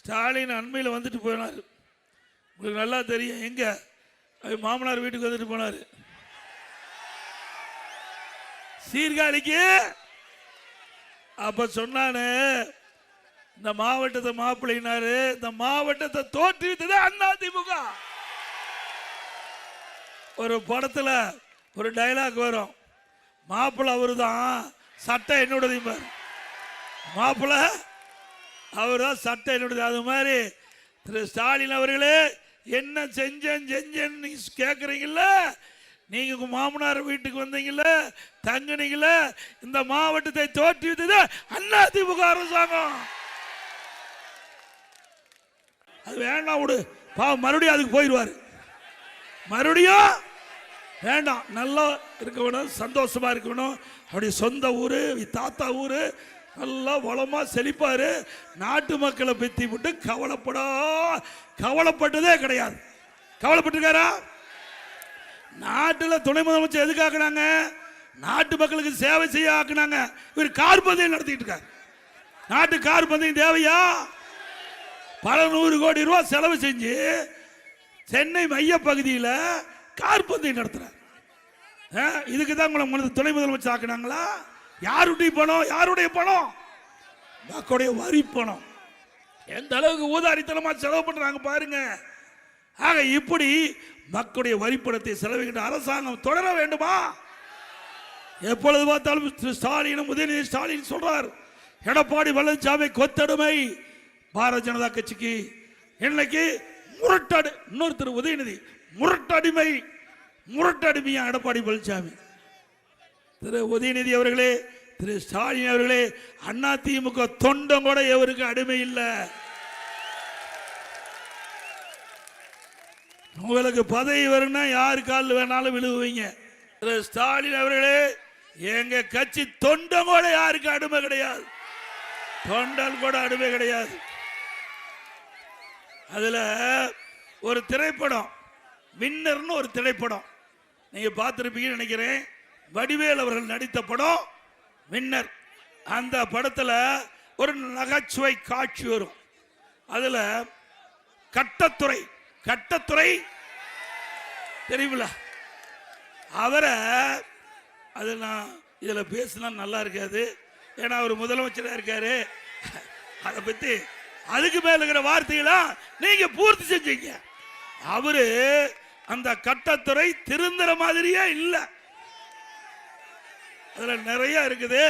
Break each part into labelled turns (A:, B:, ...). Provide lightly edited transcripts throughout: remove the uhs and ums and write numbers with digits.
A: ஸ்டாலின் அண்மையில் வந்துட்டு போனார். உங்களுக்கு நல்லா தெரியும். எங்க மாமனார் வீட்டுக்கு வந்துட்டு போனார். சீர்காழிக்கு. அப்ப சொன்னானு இந்த மாவட்டத்தை மாப்பிள்ளைனாரு. இந்த மாவட்டத்தை தோற்றுவித்தது அதிமுக. ஒரு படத்துல ஒரு டைலாக் வரும், மாப்பிள்ள அவரு தான், சட்டம் என்னோடது. மாப்பிள்ள அவர் தான், சட்டம் என்னோடது. அது மாதிரி திரு ஸ்டாலின் அவர்களே, என்ன செஞ்சேன்னு கேட்குறீங்கல்ல, நீங்க உங்க மாமனார் வீட்டுக்கு வந்தீங்கல்ல, தங்குனீங்கல்ல, இந்த மாவட்டத்தை தோற்றுவித்தது அதிமுக அரசாங்கம். அது வேண்டாம் விடு, பாவம் மறுபடியும் அதுக்கு போயிடுவாரு. மறுபடியும் வேண்டாம், நல்லா இருக்கணும், சந்தோஷமா இருக்கணும். அப்படி சொந்த ஊரு, தாத்தா ஊரு, நல்லா வளமா செழிப்பாரு. நாட்டு மக்களை பத்தி விட்டு கவலைப்பட்டதே கிடையாது. கவலைப்பட்டிருக்காரா? நாட்டில் துணை முதலமைச்சர் எதுக்கு ஆக்குனாங்க? நாட்டு மக்களுக்கு சேவை செய்ய ஆக்குனாங்க. இவர் கார் பந்தயம் நடத்திட்டு இருக்காரு. நாட்டு கார் பந்தயம் தேவையா? பல 100 கோடி ரூபாய் செலவு செஞ்சு சென்னை மைய பகுதியில் கார் பந்தயம் நடத்துறாரு. இதுக்கு தான் உங்களை துணை முதலமைச்சர் ஆக்குனாங்களா? யாருடைய பணம்? யாருடைய பணம்? மக்களுடைய வரி பணம். எந்த அளவுக்கு ஊதாரித்தனமா செலவு பண்றாங்க பாருங்க. ஆக இப்படி மக்களுடைய வரிப்பணத்தை செலவிக்கின்ற அரசாங்கம் தொடர வேண்டுமா? எப்பொழுது பார்த்தாலும் ஸ்டாலினும் உதயநிதி ஸ்டாலின் சொல்றார், எடப்பாடி பழனிசாமி கொத்தடிமை பாரதிய ஜனதா கட்சிக்கு. இன்னைக்கு முரட்டடு, இன்னொருத்தர் உதயநிதி முரட்டடிமையா எடப்பாடி பழனிசாமி. திரு உதயநிதி அவர்களே, திரு ஸ்டாலின் அவர்களே, அதிமுக தொண்டம் கூட எவருக்கு அடிமை இல்லை. உங்களுக்கு பதவி வரும்னா யாரு காலில் வேணாலும் விழுவுவீங்க. திரு ஸ்டாலின் அவர்களே, எங்க கட்சி தொண்டம் கூட யாருக்கு அடிமை கிடையாது. தொண்டல் கூட அடிமை கிடையாது. அதுல ஒரு திரைப்படம், வின்னர்னு ஒரு திரைப்படம் நீங்க பார்த்திருப்பீங்கன்னு நினைக்கிறேன். வடிவேல் அவர்கள் நடித்த படம் வின்னர். அந்த படத்துல ஒரு நகைச்சுவை காட்சி வரும். அதுல கட்டத்துறை தெரியுமில்ல, அவரை அது நான் இதுல பேசினா நல்லா இருக்காது. ஏன்னா அவர் முதலமைச்சராக இருக்காரு. அதை பத்தி அதுக்கு மேல இருக்கிற வார்த்தைகளா நீங்க பூர்த்தி செஞ்சீங்க. அவரு அந்த கட்டத்துறை திருந்துற மாதிரியே இல்லை. அதுல நிறைய இருக்குது.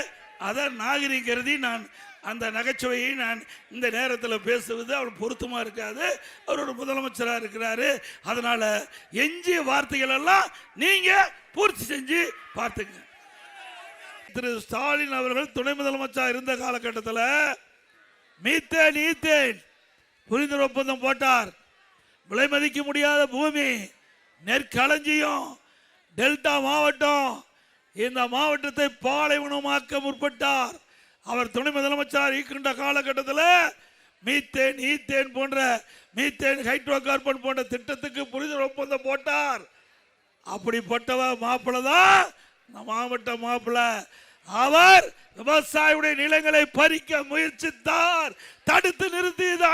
A: அதை நாகரிகருதி நான் அந்த நகைச்சுவையை நான் இந்த நேரத்தில் பேசுவது அவர் பொருத்தமா இருக்காது. அவரோட முதலமைச்சராக இருக்கிறாரு. அதனால எஞ்சிய வார்த்தைகள் எல்லாம் நீங்க பூர்த்தி செஞ்சு பார்த்துங்க. திரு ஸ்டாலின் அவர்கள் துணை முதலமைச்சர் இருந்த காலகட்டத்தில் மீத்தேன் புரிந்துணர்வு ஒப்பந்தம் போட்டார். விலை மதிக்க முடியாத பூமி, நெற்களஞ்சியம், டெல்டா மாவட்டம், இந்த மாவட்டத்தை பாலைவனமாக்க முற்பட்டார். அவர் துணை முதலமைச்சர் இருக்கின்ற காலகட்டத்தில் மீத்தேன் போன்ற மீத்தேன் ஹைட்ரோ கார்பன் போன்ற திட்டத்துக்கு புரிந்துணர்வு ஒப்பந்தம் போட்டார். அப்படிப்பட்டவ மாப்பிள்ள தான் இந்த மாவட்ட மாப்பிள்ள. அவர் விவசாயியுடைய நிலங்களை பறிக்க முயற்சித்தார். தடுத்து நிறுத்தியது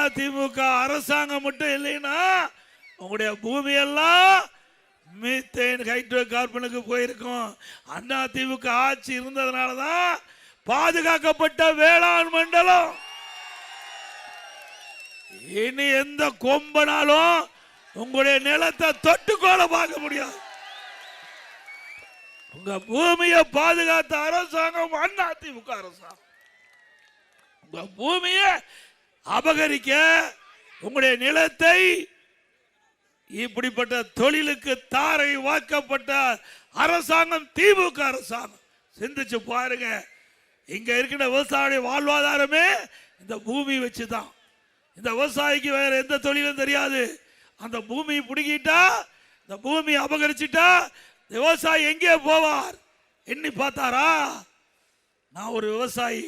A: அதிமுக அரசாங்கம் மட்டும் இல்லைன்னா உங்களுடைய பூமியெல்லாம் மீத்தேன் ஹைட்ரோ கார்பனுக்கு போயிருக்கும். அதிமுக ஆட்சி இருந்ததுனாலதான் பாதுகாக்கப்பட்ட வேளாண் மண்டலம். இனி எந்த கொம்பனாலும் உங்களுடைய நிலத்தை தொட்டுக்கோல பார்க்க முடியாது. உங்க பூமியை பாதுகாத்த அரசாங்கம் அதிமுக அரசாங்கம். உங்க பூமியை அபகரிக்க, உங்களுடைய நிலத்தை இப்படிப்பட்ட தொழிலுக்கு தாரை வாக்கப்பட்ட அரசாங்கம் திமுக அரசாங்கம். சிந்திச்சு பாருங்க. இங்க இருக்கிற விவசாயிய வாழ்வாதாரமே இந்த பூமி வச்சுதான். இந்த விவசாயிக்கு வேற எந்த தொழிலும் தெரியாது. அந்த பூமியை பிடுங்கிட்டா, இந்த பூமியை அபகரிச்சுட்டா விவசாயி எங்கே போவார்? எண்ணி பார்த்தாரா? நான் ஒரு விவசாயி,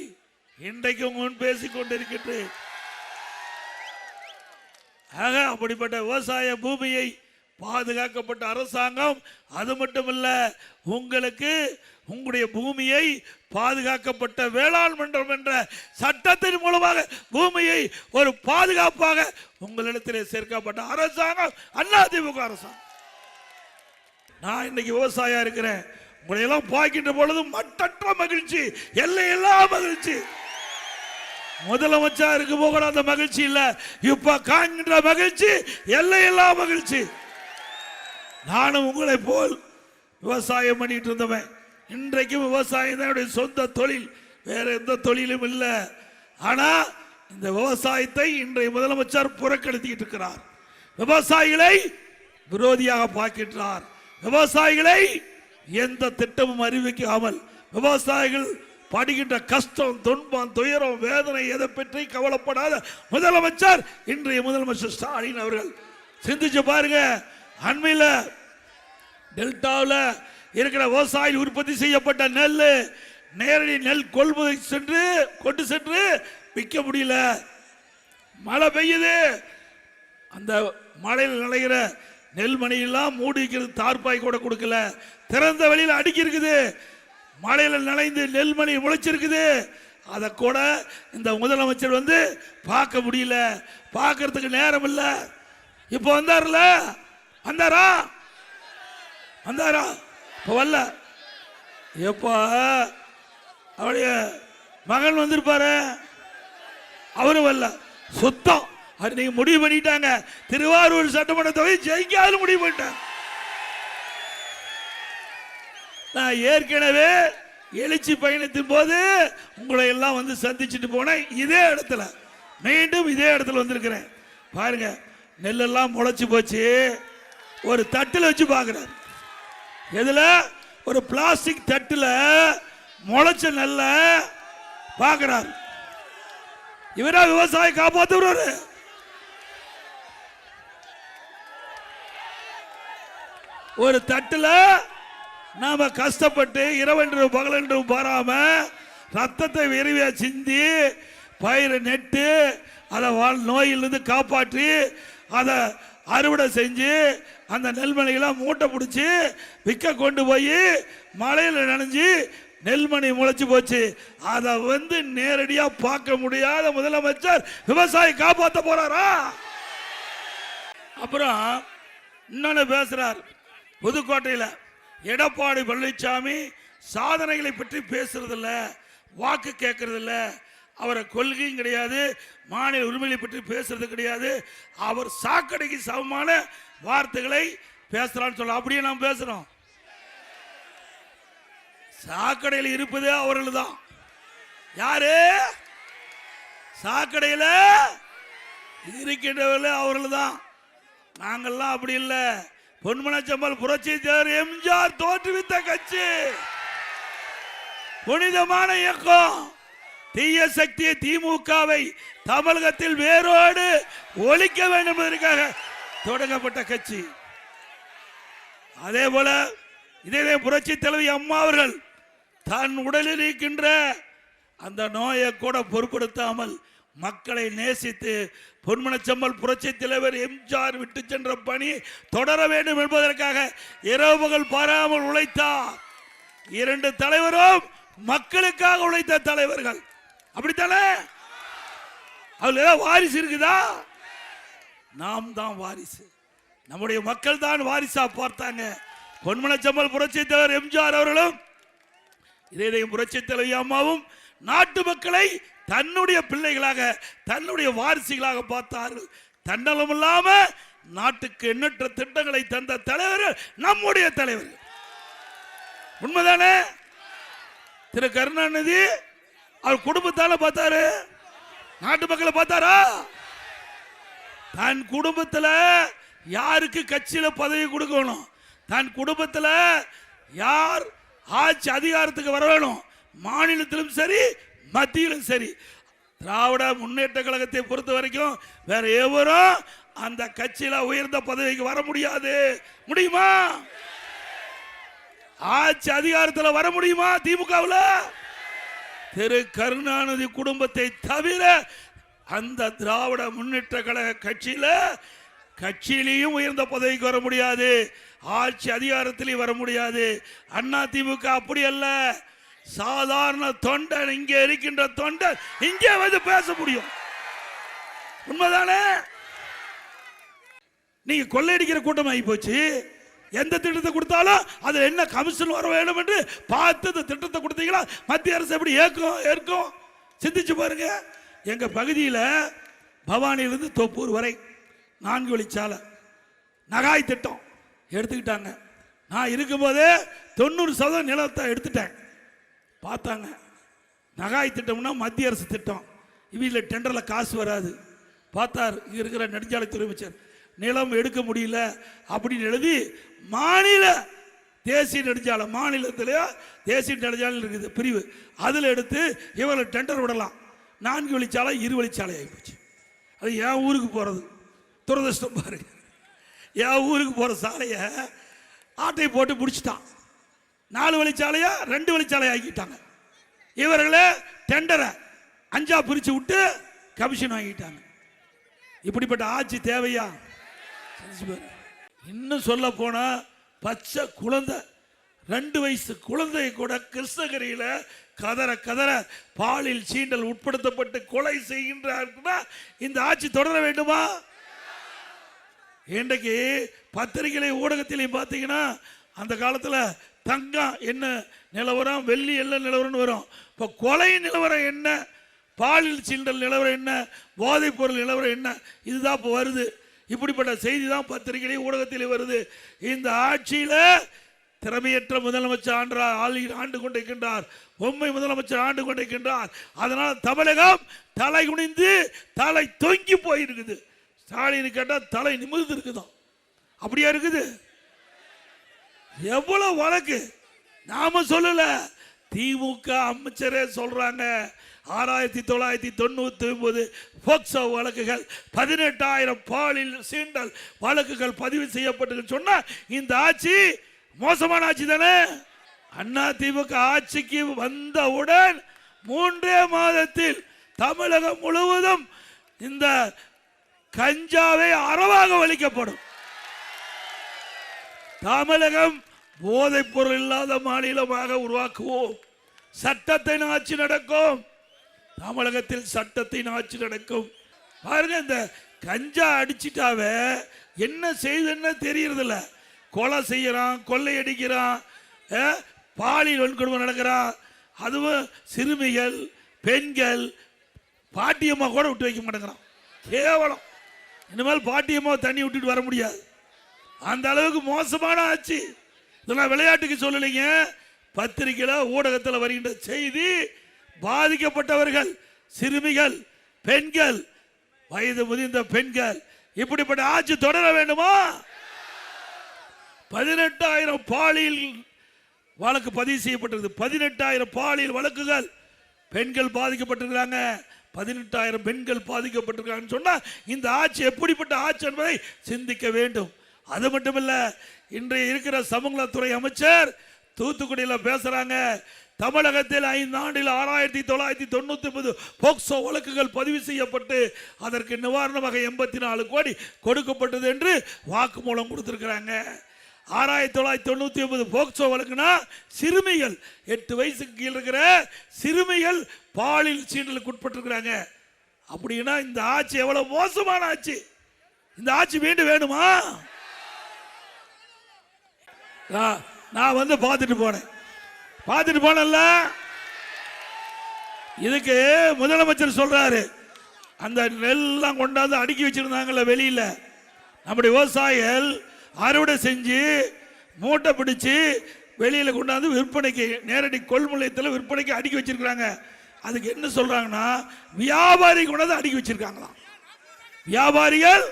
A: இன்றைக்கு முன் பேசிக் கொண்டிருக்கின்றேன். ஆக அப்படிப்பட்ட விவசாய பூமியை பாதுகாக்கப்பட்ட அரசாங்கம். அது மட்டுமல்ல, உங்களுக்கு உங்களுடைய பூமியை பாதுகாக்கப்பட்ட வேளாண் மன்றம் என்ற சட்டத்தின் மூலமாக பூமியை ஒரு பாதுகாப்பாக உங்களிடத்திலே சேர்க்கப்பட்ட அரசாங்கம் அதிமுக அரசாங்கம். நான் இன்னைக்கு விவசாயியா இருக்கிறேன். உங்களை எல்லாம் பார்க்கின்ற பொழுது மட்டற்ற மகிழ்ச்சி, எல்லையில்லா மகிழ்ச்சி. முதலமைச்சர் இருக்கும் போது அந்த மகிழ்ச்சி இல்ல, இப்ப காண்கின்ற மகிழ்ச்சி எல்லையில்லா மகிழ்ச்சி. நானும் உங்களை போல் விவசாயம் பண்ணிட்டு இருந்தவன். இன்றைக்கும் விவசாயம் தான் என்னுடைய சொந்த தொழில், வேற எந்த தொழிலும் இல்லை. ஆனா இந்த விவசாயத்தை இன்றைய முதலமைச்சர் புறக்கணித்துக்கிட்டு இருக்கிறார். விவசாயிகளை விரோதியாக பார்க்கின்றார். விவசாயிகளை எந்த திட்டமும் அறிவிக்காமல், விவசாயிகள் படுகின்ற கஷ்டம், துன்பம், துயரம், வேதனை எதை பற்றி கவலைப்படாத முதலமைச்சர் இன்றைய முதலமைச்சர் ஸ்டாலின் அவர்கள். சிந்திச்சு பாருங்க. அண்மையில் டெல்டாவில் இருக்கிற விவசாயி உற்பத்தி செய்யப்பட்ட நெல் நேரடி நெல் கொள்முதல் கொண்டு சென்று விற்க முடியல. மழை பெய்யுது, அந்த மழையில் நனைகிற நெல்மணியெல்லாம் மூடி வைக்கிறது, தார்பாய் கூட கொடுக்கல, திறந்த வெளியில் அடுக்கி இருக்குது. மழையில் நனைந்து நெல்மணி முளைச்சிருக்குது, அதை கூட இந்த முதலமைச்சர் வந்து பார்க்க முடியல, பார்க்கறதுக்கு நேரம் இல்லை. இப்போ வந்தார்ல, வந்தாரா இப்போ வரல. எப்போ அவருடைய மகன் வந்திருப்பாரு, அவரும் வரல. சுத்தம் அது நீங்க முடிவு பண்ணிட்டாங்க. திருவாரூர் சட்டமன்ற தொகுதி ஜெயிக்காது முடிவு பண்ணிட்டாங்க. நான் ஏற்கனவே எழுச்சி பயணத்தின் போது உங்களை எல்லாம் வந்து சந்திச்சுட்டு போனேன். இதே இடத்துல மீண்டும் இதே இடத்துல வந்திருக்கிறேன். பாருங்க, நெல்லெல்லாம் முளைச்சு போச்சு. ஒரு தட்டில் வச்சு பார்க்குறாரு. எதுல? ஒரு பிளாஸ்டிக் தட்டில் முளைச்ச நெல்ல பார்க்கிறார். இவரா விவசாய காப்பாற்றுறாரு. ஒரு தட்டில் நாம கஷ்டப்பட்டு இரவென்று பகலென்று பாராம ரத்தத்தை விரைவியா சிந்தி பயிரை நெட்டு அதை நோயிலிருந்து காப்பாற்றி அதை அறுவடை செஞ்சு அந்த நெல்மணியெல்லாம் மூட்டை பிடிச்சி விற்க கொண்டு போய் மழையில் நனைஞ்சு நெல்மணி முளைச்சு போச்சு. அதை வந்து நேரடியா பார்க்க முடியாத முதலமைச்சர் விவசாயி காப்பாற்ற போறாரா? அப்புறம் இன்னொன்னு பேசுறார். புதுக்கோட்டையில் எடப்பாடி பழனிசாமி சாதனைகளை பற்றி பேசுறதில்ல, வாக்கு கேட்கறதில்ல, அவரை கொள்கையும் கிடையாது, மாநில உரிமையை பற்றி பேசுறது கிடையாது. அவர் சாக்கடைக்கு சமமான வார்த்தைகளை பேசுறான்னு சொல்ல. அப்படியே நாம் பேசுறோம். சாக்கடையில் இருப்பது அவர்கள் தான். யாரு? சாக்கடையில் இருக்கின்றவர்கள் அவர்கள் தான். நாங்கள்லாம் அப்படி இல்லை. பொன்மனச்செம்மல் புரட்சி தலைவர் எம்ஜிஆர் தோற்றுவித்த கட்சி, புனிதமான இயக்கம். தீய சக்தியை திமுகவை தமிழகத்தில் வேரோடு ஒழிக்க வேண்டும் என்பதற்காக தொடங்கப்பட்ட கட்சி. அதே போல இதே புரட்சி தலைவி அம்மா அவர்கள் தன் உடலில் இருக்கின்ற அந்த நோயை கூட பொருட்படுத்தாமல் மக்களை நேசித்து பொன்மனச்செம்மல் புரட்சி தலைவர் எம்ஜிஆர் விட்டு சென்ற பணி தொடர வேண்டும் என்பதற்காக இரவு பகல் பாராமல் உழைத்தார். இரண்டு தலைவரும் மக்களுக்காக உழைத்த தலைவர்கள். அப்படித்தானே? அவர்கள் ஏதாவது வாரிசு இருக்குதா? நாம் தான் வாரிசு. நம்முடைய மக்கள் தான் வாரிசா பார்த்தாங்க. பொன்மனச்செம்மல் புரட்சி தலைவர் எம்ஜிஆர் அவர்களும் இதே புரட்சி தலைவி அம்மாவும் நாட்டு மக்களை தன்னுடைய பிள்ளைகளாக தன்னுடைய வாரிசுகளாக பார்த்தார்கள். தன்னலம் இல்லாம நாட்டுக்கு எண்ணற்ற திட்டங்களை தந்த தலைவர்கள் நம்முடைய தலைவர்கள். உண்மைதானே? திரு கருணாநிதி அவர் குடும்பத்தால பார்த்தாரு, நாட்டு மக்களை பார்த்தாரா? தன் குடும்பத்தில் யாருக்கு கட்சியில பதவி கொடுக்கணும், தன் குடும்பத்தில் யார் ஆட்சி அதிகாரத்துக்கு வர வேணும், மாநிலத்திலும் சரி மத்தியிலும் சரி. திராவிட முன்னேற்ற கழகத்தை பொறுத்த வரைக்கும் வேற எவரும் அந்த கட்சியில உயர்ந்த பதவிக்கு வர முடியாது. முடியுமா? ஆட்சி அதிகாரத்தில் வர முடியுமா திமுகவில்? திரு கருணாநிதி குடும்பத்தை தவிர அந்த திராவிட முன்னேற்ற கழக கட்சியில கட்சியிலையும் உயர்ந்த பதவிக்கு வர முடியாது, ஆட்சி அதிகாரத்திலையும் வர முடியாது. அதிமுக அப்படி அல்ல, சாதாரண தொண்டன், இங்கே இருக்கின்ற தொண்டன் இங்கே வந்து பேச முடியும். உண்மைதானே? நீங்க கொள்ளையடிக்கிற கூட்டம் ஆகி போச்சு. எந்த திட்டத்தை கொடுத்தாலும் அதுல என்ன கமிஷன் வர வேண்டும் என்று பார்த்து இந்த திட்டத்தை கொடுத்தீங்களா? மத்திய அரசு எப்படி ஏற்கும்? சிந்திச்சு பாருங்க. எங்க பகுதியில் பவானியிலிருந்து தொப்பூர் வரை 4 வழிச்சாலை நகாய் திட்டம் எடுத்துக்கிட்டாங்க. நான் இருக்கும்போதே 90% நிலத்தை எடுத்துட்டேன். பார்த்தாங்க, நகாய் திட்டம்னா மத்திய அரசு திட்டம், இவங்கள டெண்டரில் காசு வராது. பார்த்தார் இங்க இருக்கிற நெடுஞ்சாலைத்துறை அமைச்சர், நிலம் எடுக்க முடியல அப்படின்னு எழுதி மாநில தேசிய நெடுஞ்சாலை, மாநிலத்திலேயோ தேசிய நெடுஞ்சாலை இருக்குது பிரிவு, அதில் எடுத்து இவங்களை டெண்டர் விடலாம். 4 வழிச்சாலை 2 வழிச்சாலை ஆகிப்போச்சு. அது என் ஊருக்கு போகிறது துரதிருஷ்டம் பாருங்க. என் ஊருக்கு போகிற சாலையை ஆட்டை போட்டு முடிச்சுட்டான். 4 வழிச்சாலையா 2 வழிச்சாலை ஆக்கிட்டாங்க. இவர்களே டெண்டரை 5ஆ பிரித்து விட்டு கமிஷன் வாங்கிட்டாங்க. இப்படிப்பட்ட ஆட்சி தேவையா? இன்னும் சொல்ல போனா பச்சை குழந்தை, 2 வயசு குழந்தை கூட கிருஷ்ணகிரியில கதற கதற பாலில் சீண்டல் உட்படுத்தப்பட்டு கொலை செய்கின்றார்னா இந்த ஆட்சி தொடர வேண்டுமா? இன்றைக்கு பத்திரிகை ஊடகத்திலையும் பார்த்தீங்கன்னா அந்த காலத்தில் தங்கம் என்ன நிலவரம், வெள்ளி எல்லாம் நிலவரம் வரும். இப்போ கொலை நிலவரம் என்ன, பாலியல் சீண்டல் நிலவரம் என்ன, போதைப் பொருள் நிலவரம் என்ன, இதுதான் இப்போ வருது. இப்படிப்பட்ட செய்தி தான் பத்திரிகை ஊடகத்தில் வருது. இந்த ஆட்சியில் திறமையற்ற முதலமைச்சர் ஆண்டு கொண்டிருக்கின்றார், பொம்மை முதலமைச்சர் ஆண்டு கொண்டிருக்கின்றார். அதனால் தமிழகம் தலை குனிந்து தலை தொங்கி போயிருக்குது. ஸ்டாலின் கேட்டால் தலை நிமிர்ந்து இருக்குதான். அப்படியா இருக்குது? எவ்வளவு வழக்கு நாம சொல்லல, திமுக அமைச்சரே சொல்றாங்க. 1999 போக்சோ வழக்குகள் 18,000 பாலியல் சீண்டல் வழக்குகள் பதிவு செய்யப்பட்டு சொன்னா இந்த ஆட்சி மோசமான ஆட்சி தானே? அண்ணா திமுக ஆட்சிக்கு வந்தவுடன் 3 மாதத்தில் தமிழகம் முழுவதும் இந்த கஞ்சாவை அறவாக ஒழிக்கப்படும். தமிழகம் போதைப் பொருள் இல்லாத மாநிலமாக உருவாக்குவோம். சட்டத்தின் ஆட்சி நடக்கும். தமிழகத்தில் சட்டத்தின் ஆட்சி நடக்கும். பாருங்க, இந்த கஞ்சா அடிச்சிட்டாவே என்ன செய்யுதுன்னு தெரியறதில்ல. கொலை செய்யறான், கொள்ளை அடிக்கிறான், பாலியல் வன்கொடுமை நடக்கிறான். அதுவும் சிறுமிகள், பெண்கள், பாட்டியம்மா கூட விட்டு வைக்க மாட்டேங்கிறான். கேவலம். இனிமேல் பாட்டியம்மா தண்ணி விட்டுட்டு வர முடியாது. அந்த அளவுக்கு மோசமான ஆட்சி. இதெல்லாம் விளையாட்டுக்கு சொல்லலைங்க, பத்திரிகையில் ஊடகத்தில் வருகின்ற செய்தி. பாதிக்கப்பட்டவர்கள் சிறுமிகள், பெண்கள், வயது முதிர்ந்த பெண்கள். இப்படிப்பட்ட ஆட்சி தொடர வேண்டுமா? 18,000 பாலியல் வழக்கு பதிவு செய்யப்பட்டிருக்கு. 18,000 பாலியல் வழக்குகள். பெண்கள் பாதிக்கப்பட்டிருக்கிறாங்க. 18,000 பெண்கள் பாதிக்கப்பட்டிருக்காங்கன்னு சொன்னா இந்த ஆட்சி எப்படிப்பட்ட ஆட்சி என்பதை சிந்திக்க வேண்டும். அது மட்டுமல்ல, இன்றைய இருக்கிற சமூகத்துறை அமைச்சர் தூத்துக்குடியில் பேசுறாங்க. தமிழகத்தில் 5 ஆண்டில் 6,999 போக்சோ வழக்குகள் பதிவு செய்யப்பட்டு அதற்கு நிவாரணமாக 84 கோடி கொடுக்கப்பட்டது என்று வாக்குமூலம் கொடுத்திருக்கிறாங்க. 6,999 போக்சோ வழக்குனா சிறுமிகள், 8 வயசுக்கு கீழ் இருக்கிற சிறுமிகள் பாலியல் சீண்டலுக்கு உட்பட்டிருக்கிறாங்க. அப்படின்னா இந்த ஆட்சி எவ்வளவு மோசமான ஆட்சி. இந்த ஆட்சி மீண்டும் வேணுமா? நான் வந்து பார்த்துட்டு போனேன்ல. இதுக்கு முதலமைச்சர் சொல்றாரு, அந்த நெல்லாம் கொண்டாந்து அடுக்கி வச்சிருந்தாங்கல்ல வெளியில, நம்முடைய விவசாயிகள் அறுவடை செஞ்சு மூட்டை பிடிச்சு வெளியில கொண்டாந்து விற்பனைக்கு, நேரடி கொள்முதலத்தில் விற்பனைக்கு அடுக்கி வச்சிருக்காங்க. அதுக்கு என்ன சொல்றாங்கன்னா, வியாபாரி கொண்டாந்து அடுக்கி வச்சிருக்காங்களாம். வியாபாரிகள்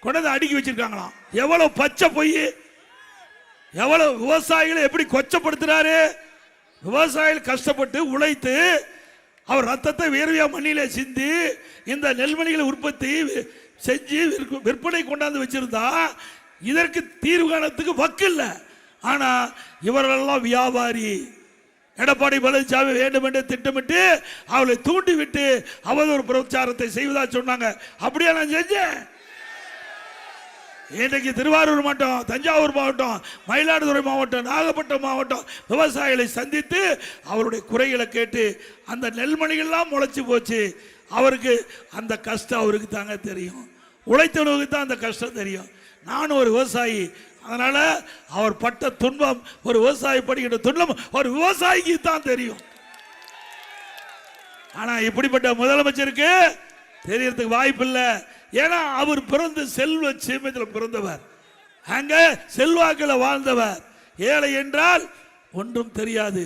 A: கொண்டாந்து அடுக்கி வச்சிருக்காங்களாம். எவ்வளவு பச்சை பொய்! எவ்வளவு விவசாயிகளை எப்படி கொச்சப்படுத்துறாரு! விவசாயிகள் கஷ்டப்பட்டு உழைத்து அவர் ரத்தத்தை வேர்வையா மண்ணிலே சிந்தி இந்த நெல்மணிகளை உற்பத்தி செஞ்சு விற்பனை கொண்டாந்து வச்சிருந்தா இதற்கு தீர்வு காணத்துக்கு வக்கு இல்லை. ஆனா இவர்களெல்லாம் வியாபாரி. எடப்பாடி பழனிசாமி வேண்டும் என்று திட்டமிட்டு அவளை தூண்டி விட்டு அவதூறு பிரச்சாரத்தை செய்வதா சொன்னாங்க. அப்படியே நான் செஞ்சேன். இன்றைக்கு திருவாரூர் மாவட்டம், தஞ்சாவூர் மாவட்டம், மயிலாடுதுறை மாவட்டம், நாகப்பட்டினம் மாவட்டம் விவசாயிகளை சந்தித்து அவருடைய குறைகளை கேட்டு அந்த நெல்மணிகள்லாம் முளைச்சி போச்சு. அவருக்கு அந்த கஷ்டம் அவருக்கு தாங்க தெரியும். உழைத்தவனுக்கு தான் அந்த கஷ்டம் தெரியும். நானும் ஒரு விவசாயி, அதனால அவர் பட்ட துன்பம், ஒரு விவசாயி படுகின்ற துன்பம் ஒரு விவசாயிக்கு தான் தெரியும். ஆனா இப்படிப்பட்ட முதலமைச்சருக்கு தெரியறதுக்கு வாய்ப்பு இல்லை. ஏன்னா அவர் பிறந்து செல்வ சீமையில் பிறந்தவர், அங்க செல்வாக்கில் வாழ்ந்தவர். ஏழை என்றால் ஒன்றும் தெரியாது.